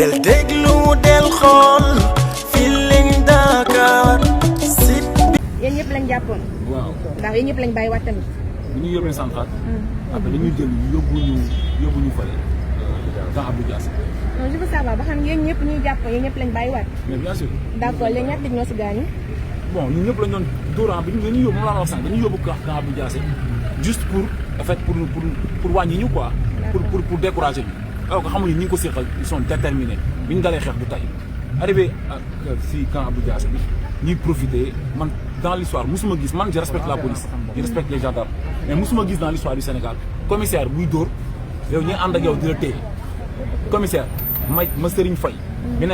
del déglu del xool Feeling Dakar site bi. yéen ñëpp lañ jàppoon. waaw ndax yéen ñëpp lañ bàyyiwaat tamit. bu ñu yóbbee central. après dañuy jël yóbbu ñu fële. dans Abdou Diass. non je veux savoir ba xam yéen ñëpp ñuy jàpp yéen ñëpp lañ bàyyiwaat. mais bien sûr. d' accord léegi ñaata ñoo si gaañu. bon ñun ñëpp lañ doon dóoraan bi dañuy yóbbu moom laa la wax sànq dañuy yóbbu dans Abdou Diass juste pour en fait pour wàññi ñu quoi. pour décourager ñu. alors que xamuñu ñi ngi ko seqal ils sont déterminés bi ñu dalee xeex du tay arrivé ak fii camp Abdou Diass bi ñuy profiter man dans l'histoire musuma gis man je respecte la police je respecte les gendarmes mais musuma gis dans l'histoire du Sénégal commissaire buy dóor yow ñi ànd ak yow di la téye commissaire ma Serigne Faye bi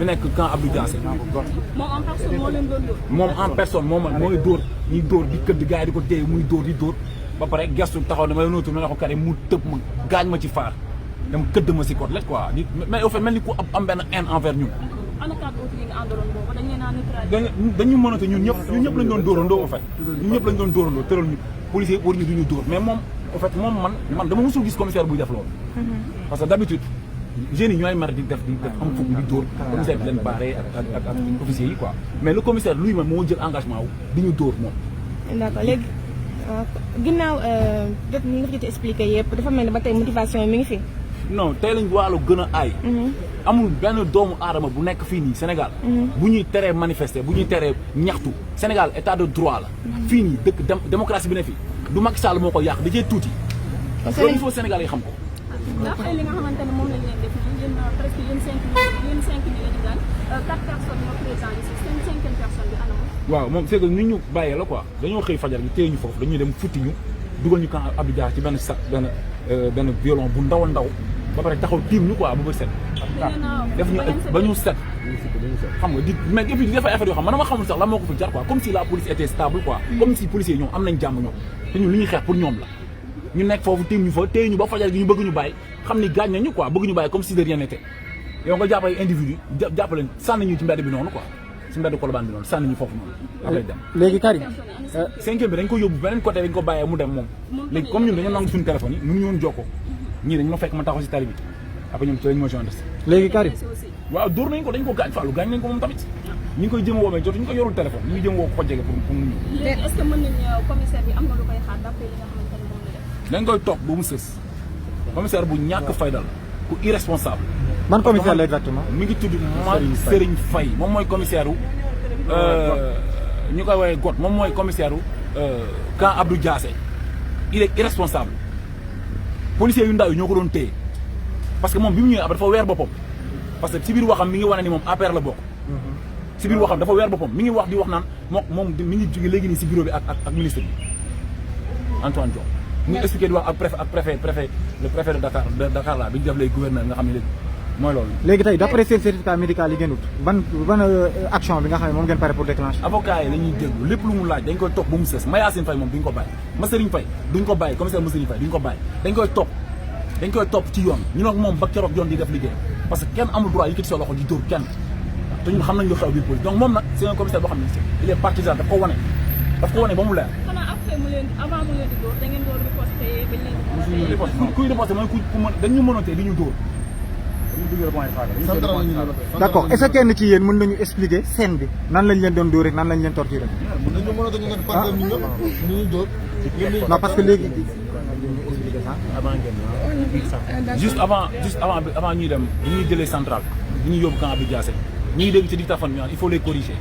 nekk camp Abdou Diass moom en personne moo leen doon dóor. moom en personne mooy dóor ñuy dóor di këdd gars yi di ko téye muy dóor di dóor ba pare gestu taxaw ne ma nootu ma ne ko kare mu tëb ma gaañ ma ci faar dem këdd ma si côtelette quoi mais au fait mel ni ku am benn haine envers ñun. ana kàddu yi nga àndaloon boobu dañ leen a neutraliser. dañu mënate ñun ñëpp lañ doon dóorandoo au fait ñun ñëpp lañ doon dóorandoo tëral ñu policier pour ñu duñu dóor mais moom au fait moom man dama musul gis commissaire buy def loolu. parce que d'habitude jeunes yi ñooy mar di def am fukk di dóor commissaire bi leen baaree ak officiers yi quoi mais le commissaire lui-même moo jël engagement wu di ñu dóor moom. d'accord léegi ginnaaw jot ñi nga fi expliqué yëpp dafa mel ni ba tey motivation yi mi ngi fi. non tey lañ wàllu gën a aay. amul benn doomu aadama bu nekk fii nii Sénégal. bu ñuy teree manifester bu ñuy teree ñaxtu Sénégal état de droit la. fii nii dëkk démocratie bi ne fi du Macky Sall moo ko yàq da cee tuuti. loolu il faut Sénégal yi xam ko. d'après li nga xamante ne moom lañ leen def nii yéen presque yéen 5 000 la ñu daan 4 personnes ñoo présent ici seen 5e personne bi anam. waaw moom c'est que ni ñu bàyyee la quoi dañoo xëy fajar gi téye ñu foofu dañuy dem futti ñu dugal ñu camp Abdou Diass ci benn violon bu ndaw a ndaw ba pare taxaw tiim ñu quoi ba set. def ñu ba ñu set. xam nga mais et puis di def ay affaire yoo xam man dama xamul sax la moo ko fi jar quoi comme si la police était stable quoi. comme si policiers yi ñoom am nañ jàmm ñoom te ñun li ñuy xeex pour ñoom la. ñu nekk foofu tiim ñu fa téye ñu ba fajar gi ñu bëgg ñu bàyyi xam ni gaañ nañu quoi bëgg ñu bàyyi comme si de rien n'était yow nga jàpp ay individu jàpp leen sànni ñu ci mbedd bi noonu quoi ci mbedd Colobane bi noonu sànni ñu foofu noonu après dem léegi Karim 5e bi dañ ko yóbbu beneen côté dañ ko bàyyee mu dem moom léegi comme ñun dañoo nangu suñu téléphone yi mënuñu woon jokkoo ñii dañ ma fekk ma taxaw si tali bi après ñoom ci lañ ma joindre léegi Karim waaw dóor nañ ko dañ ko gaañ Fallou gaañ nañ ko moom tamit ñu ngi koy jëm a woo mais jotuñu ko yorul téléphone ñu ngi jëm woo ko jege pour mu ñëw léegi est-ce que mën nañ commissaire bi am na lu koy xaar d'après li nga xamante ne moom la def. dañ koy topp ba mu sës commissaire bu ñàkk faydal ku irresponsable. ban commissaire la exactement. mi ngi tudd Serigne Faye moom mooy commissaire ñu koy woowee got moom mooy commissaire camp Abdou Diass il est irresponsable policiers yu ndaw yi ñoo ko doon téye parce que moom bi mu ñëwee après dafa weer boppam parce que si biir waxam mi ngi wane ni moom APR la bokk. si biir waxam dafa weer boppam mi ngi wax di wax naan moom mi ngi jóge léegi nii si bureau bi ak ministre bi Antoine Diome. mu ngi expliqué di wax ak préfet le préfet de Dakar la bi ñu def léegi gouverneur nga xam ne léegi mooy loolu. léegi tey d'après seen certificat médical yi ngeen wut ban action bi nga xam ne moom ngeen pare pour déclencher. avocat yi la ñuy déglu lépp lu mu laaj dañ koy topp ba mu sës Mayacine Faye moom duñ ko bàyyi Masserigne Faye duñ ko bàyyi commissaire Masserigne Faye duñ ko bàyyi dañ koy topp ci yoon ñu nag moom ba keroog yoon di def liggéey parce que kenn amul droit yëkkati sa loxo di dóor kenn te ñun xam nañ lu xew biir police donc moom nag c'est un commissaire boo xam ne il est partisan daf ko wane ba mu leer. xanaa après mu leen avant mu leen di dóor da ngeen doon riposter bañ leen di riposter. kuy riposter mooy ku mën dañu mënatee li ñu dóor. d'accord est-ce que kenn ci yéen mën nañu expliquer scène bi nan lañ leen doon dóor rek nan lañ leen torturer. non parce que léegi. juste avant ñuy dem bi ñuy jëlee central bi ñuy yóbbu camp Abdou Diass ñu ngi dégg ci dictaphone bi il faut les corriger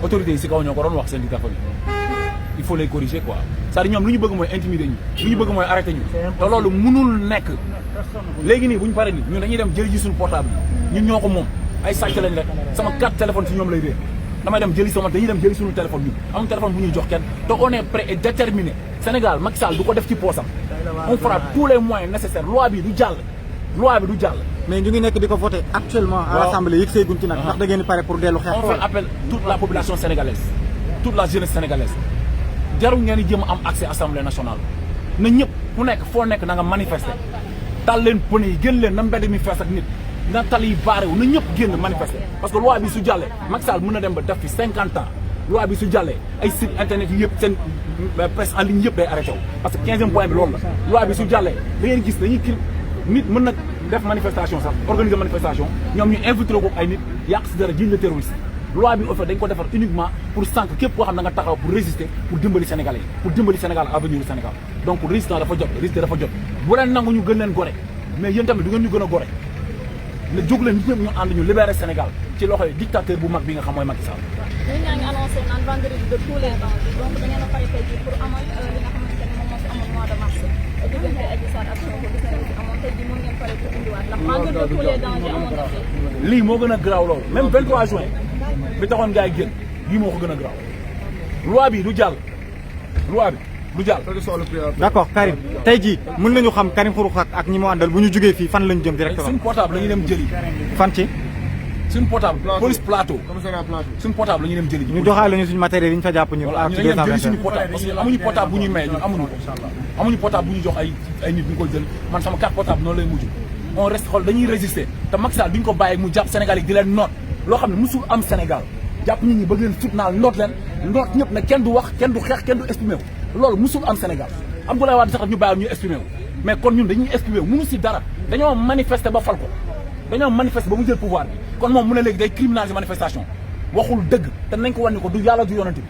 autorités yi si kaw ñoo ko doon wax seen dictaphone yi il faut les corriger quoi c'est-à-dire ñoom lu ñu bëgg mooy intimider ñu lu ñu bëgg mooy arrêter ñu te loolu mënul nekk léegi nii bu ñu paree nii ñun dañuy dem jëli ji suñu portable yi ñun ñoo ko moom ay sàcc lañ rek sama carte téléphone si ñoom lay réer damay dem jëli dañuy dem jëli suñu téléphone bi amul téléphone bu ñuy jox kenn te on est prêt et déterminé Sénégal Macky Sall du ko def ci poosam on fera tous les moyens nécessaires loi bi du jàll mais ñu ngi nekk di ko voter actuellement à l'Assemblée yëg seeguñ ci nag ndax da ngeen di pare pour dellu xeex. on fait appel toute la population sénégalaise toute la jeunesse sénégalaise jarul ngeen di jéem a am accès Assemblée nationale na ñëpp ku nekk foo nekk na nga manifester tal leen pneu yi génn leen na mbedd mi fees ak nit na tali yi baarewu na ñëpp génn manifester parce que loi bi su jàllee Macky Sall mën na dem ba def fi 50 ans loi bi su jàllee ay site internet yi yëpp seen presse en ligne yëpp day arrêté wu parce que 15e point bi loolu la loi bi su jàllee da ngeen gis dañuy nit mën na def manifestation sax organiser manifestation ñoom ñu infiltré ko ay nit yàq si dara jiñ la terroriste loi bi au fait dañ ko defar uniquement pour sànq képp koo xam ne nga taxaw pour résister pour dimbali Sénégalais yi pour dimbali Sénégal avenir du Sénégal donc résistance dafa jot résister dafa jot bu leen nangu ñu gën leen gore mais yéen tamit du ngeen ñu gën a gore ne jóg leen ñëpp ñu ànd ñu libérer Sénégal ci loxoy dictateur bu mag bi nga xam mooy Macky Sall. ñun ñaa ngi annoncé naan vendredi de tous les dangers donc da ngeen a pare tey jii pour amal li nga xamante ne moom moo fi amoon mois de mars diggante Adji Sarr ak Sonko gis nañu fi amoon tey jii mën ngeen pare pour indiwaat ndax vendredi de tous les dangers amoon na fi. lii moo gën a garaaw loolu même 23 juin bi taxoon gars yi génn lii moo ko gën a garaaw loi bi du jàll loi bi du jàll. d'accord Karim tey jii mën nañu xam Karim Xrum Xax ak ñi mu àndal bu ñu jógee fii fan lañu jëm directement. suñu portable la ñuy dem jëli. fan ci. suñu portable police plateau. suñu portable la ñuy dem jëli. ñu doxaale ñu suñu matériel yi ñu fa jàpp ñu. voilà ñu dem jëli suñu portable parce que amuñu portable bu ñuy maye ñun amuñu ko. amuñu portable bu ñu jox ay nit ñu koy jël man sama carte portable noonu lay mujj. on reste xool dañuy résister te Macky Sall duñ ko bàyyi mu jàpp Sénégal yi di leen noot loo xam ne musul am Sénégal jàpp nit ñi bëgg leen fitnaal noot leen noot ñëpp ne kenn du wax kenn du xeex kenn du exprimer wu loolu musul am Sénégal Abdoulaye Wade sax ñu bàyyi ñu exprimer wu mais kon ñun dañuy exprimer wu mënu si dara dañoo manifester ba fal ko dañoo manifester ba mu jël pouvoir bi kon moom mu ne léegi day criminaliser manifestation waxul dëgg te nañ ko wan ni ko du yàlla du yonent bi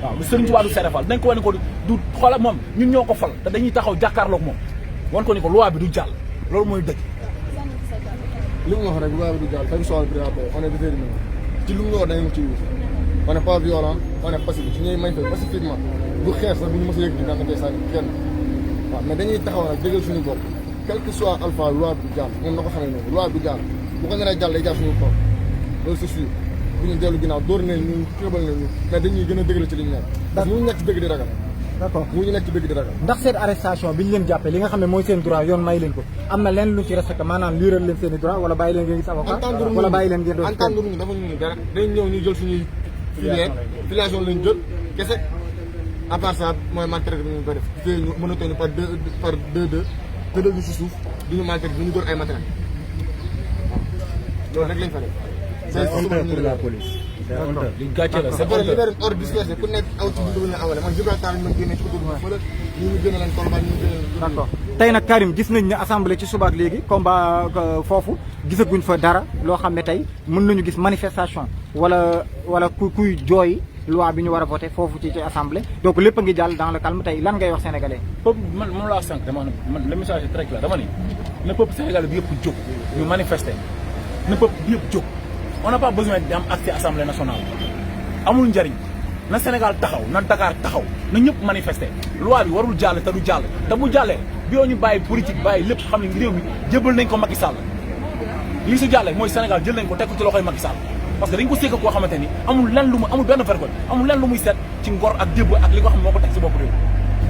waaw du Serigne Touba du Serefal dañ ko wan ni ko du xoolal moom ñun ñoo ko fal te dañuy taxaw jàkkaarloog moom wan ko ni ko loi bi du jàll loolu mooy dëgg. li mu wax rek loi bi du jàll dañu soxla on est déterminé ci lu mu wax dañu ci on n'est pas violent on est pacifique su ñuy manifester pacifiquement du xeex sax bu ñu mës a yëg di naka saa kenn waaw mais dañuy taxaw nag dëggal suñu bopp quel que soit alpha loi bi du jàll moom na ko xamee noonu loi bi du jàll bu ko naree jàll day jàll suñu kaw loolu c'est sûr bu ñu dellu ginnaaw dóor nañ ñu xébal nañ ñu mais dañuy gën a dëggal ci li ñu nekk parce que mu nekk ci dëgg di ragal d'accord mu ñu nekk ci dëgg di ragal ndax seen arrestation bi ñu leen jàppee li nga xam ne mooy seen droit yoon may leen ko am na leen luñ ci respecté maanaam liiral leen seen i droit wala bàyyi leen ngeen gis avocat wala bàyyi leen ngeen doon entendre ñu dafa ñu dara dañ ñëw ñu jël suñuy filiation lañ jël kese à part ça mooy maltraité bi ñu ko def fii ñu mën a toog par deux tëddal ñu si suuf du ñu maltraité du ñu doon ay matériel loolu rek lañ fa def c'est pour la police li gàcce la c'est vrai libéré ordre dispersé ku nekk aw ci dundu ñu awale man Gibraltar ñu génne ci ko dund fële ñu gën a leen combat ñu d'accord tey nag Karim gis nañ ne assemblée ci subaak léegi combat foofu gisaguñ fa dara loo xam ne tey mën nañu gis manifestation wala kuy jooy loi bi ñu war a voté foofu ci assemblée donc lépp a ngi jàll dans le calme tey lan ngay wax sénégalais. peuple man moom laa sànq dama ne man le message est très clair dama ni na peuple sénégalais bi yëpp jóg ñu manifester na peuple bi yëpp jóg on n'a pas besoin di am accès assemblée nationale amul njariñ na Sénégal taxaw na Dakar taxaw na ñëpp manifester loi bi warul jàll te du jàll te bu jàllee bi yoo ñu bàyyi politique bàyyi lépp xam ne réew mi jébal nañ ko Macky Sall lii su jàllee mooy Sénégal jël nañ ko teg ko ci loxoy Macky Sall parce que dañ ko sékk koo xamante ni amul lenn lu mu amul benn vergogne amul lenn lu muy seet ci ngor ak débb ak li nga xam moo ko teg ci bopp réew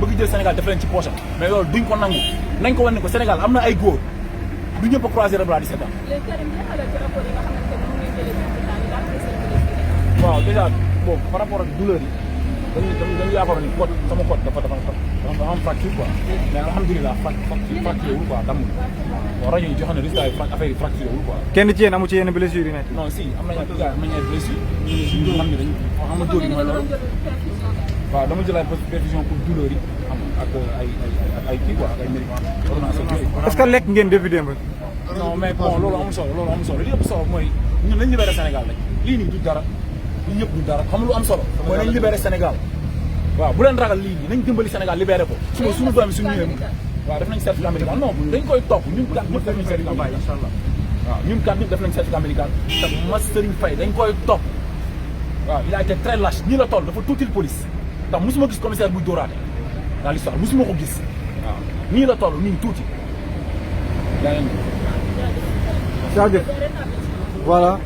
bëgg jël Sénégal def leen ci poche mais loolu duñ ko nangu nañ ko wan ne ko Sénégal am na ay góor du ñëpp a croiser le bras di seetaan. léegi Karim jeexalal ci rapport yi nga xamante ne moom ngeen jëlee ci hôpital yi daal di waaw déjà bon par rapport ak douleur yi dañu yaakaar ni code sama code dafa am fracture quoi mais alhamdulilah fracture wul quoi damm bon rajo yi joxe na résultat yi affaire yi fracture wul quoi. kenn ci yéen amu ci yenn blessure yi nekk. non si am nañu ay blessure ñu xam ne dañu xam nga dóor yi mooy loolu waaw dama jël ay perfusion pour douleur yi am ak ay kii quoi ak ay médicaments ordonnance. est-ce que lekk ngeen depuis démb. non mais bon loolu amul solo li ëpp solo mooy ñun nañ libéré Sénégal rek lii nii du dara ñun ñëpp du dara xam lu am solo mooy nañ libéré Sénégal waaw bu leen ragal lii nii nañ dimbali Sénégal libéré ko suñu doom yi suñu ñëwee waaw def nañ certificat médical non dañ koy topp ñun kat ñëpp def nañ certificat médical inshallah waaw ñun kat ñëpp def nañ certificat médical te mas Serigne Faye dañ koy topp waaw il a été très lâche ñii la toll dafa tuutil police ndax mosuma gis commissaire buy dóoraate dans l'histoire mosuma ko gis waaw nii la toll nii tuuti voilà.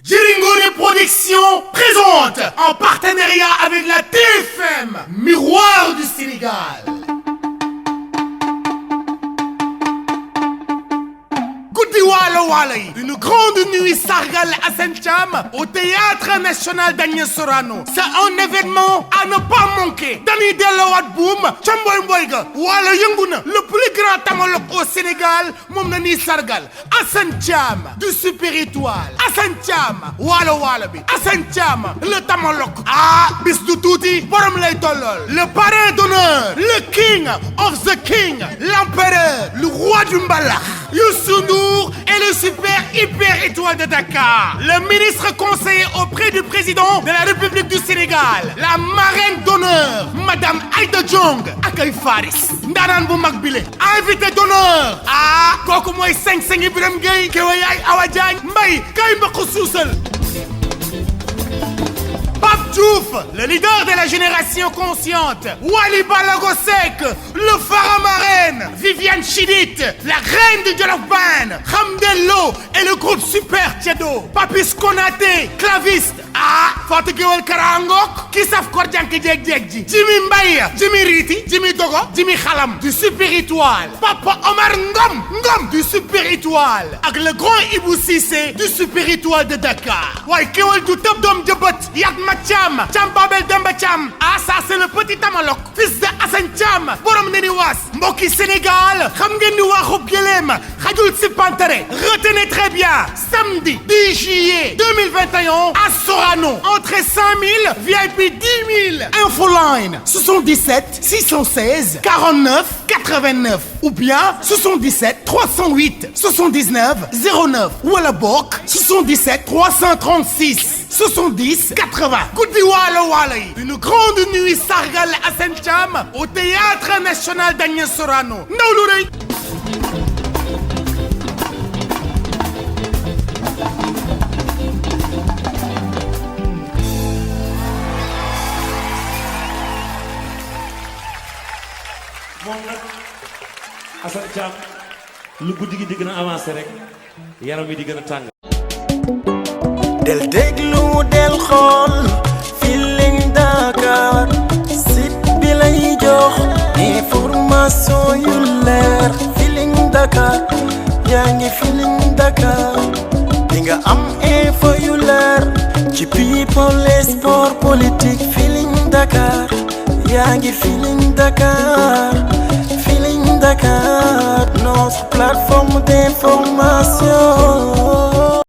Djiringoni Production présente en partenariat avec la TFM Miroir du Sénégal. Goudi Walo Walay, une grande nuit sargal à Saint-Cham au Théâtre National d'Agnès Sorano. C'est un événement à ne pas manquer. Dani Delawad Boom, Chamboy Mboyga, Walo Yunguna, le plus grand tamalok au Sénégal, Moumnani Sargal, à Saint-Cham, du Super Étoile, à Saint-Cham, Walo Walabi, à Saint-Cham, le tamalok. Ah, bis du touti, Borom Lay Tolol, le parrain d'honneur, le king of the king, l'empereur, le roi du Mbalax. Youssou Ndour et le super hyper étoile de Dakar. Le ministre conseiller auprès du président de la République du Sénégal. La marraine d'honneur, Madame Aïda Diong Akay Faris. Ndaanaan bu mag bile. Invité d'honneur. Ah kooku mooy seng Ibrahima Gueye Kewe Yaay Awa Diagne Mbaye kay mbaq suusal. Pape Diouf, le leader de la génération consciente. Wally Ballago Seck, le phare marraine. Viviane Chidid, la reine du Jolof Band. Hamdel Lo et le groupe Super Tiedo. Papis Konaté, claviste. Ah, Fatou Guewel Karangok, qui savent quoi Djanké Djek ji. Jimmy Mbaye, Jimmy Riti, Jimmy Dogo, Jimmy Khalam, du Super Étoile. Papa Omar Ngom, du Super Étoile. Avec le grand Ibou Cissé, du Super Étoile de Dakar. Ouais, Kewel du Top Dom Djebot, Yatma Cham, Cham Babel Demba Cham. Ah, ça c'est le petit Tamalok, fils de Hassan Cham, Borom Neniwas, Mboki Sénégal, Khamgen Niwa Gelem, Khadjoul Sipantare. Retenez très bien, samedi 10 juillet 2021 à Sorano, entrée 5000, VIP 10 000. Infoline 77 616 49 89 ou bien 77 308 79 09 ou à la boc 77 336 70 80. Guddi Waalo Waalo yi. Une grande nuit sargal Assane Thiam au Théâtre National Daniel Sorano. Ndaw lu rëy. moom nag Assane Thiam lu guddi gi di gën a avancé rek yaram wi di gën a tàng. del déglu del xool Feeling Dakar site bi lay jox information yu leer Feeling Dakar yaa ngi Feeling Dakar di nga am info yu leer ci people et sport politique Feeling Dakar yaa ngi Feeling Dakar Feeling Dakar notre plateforme d'information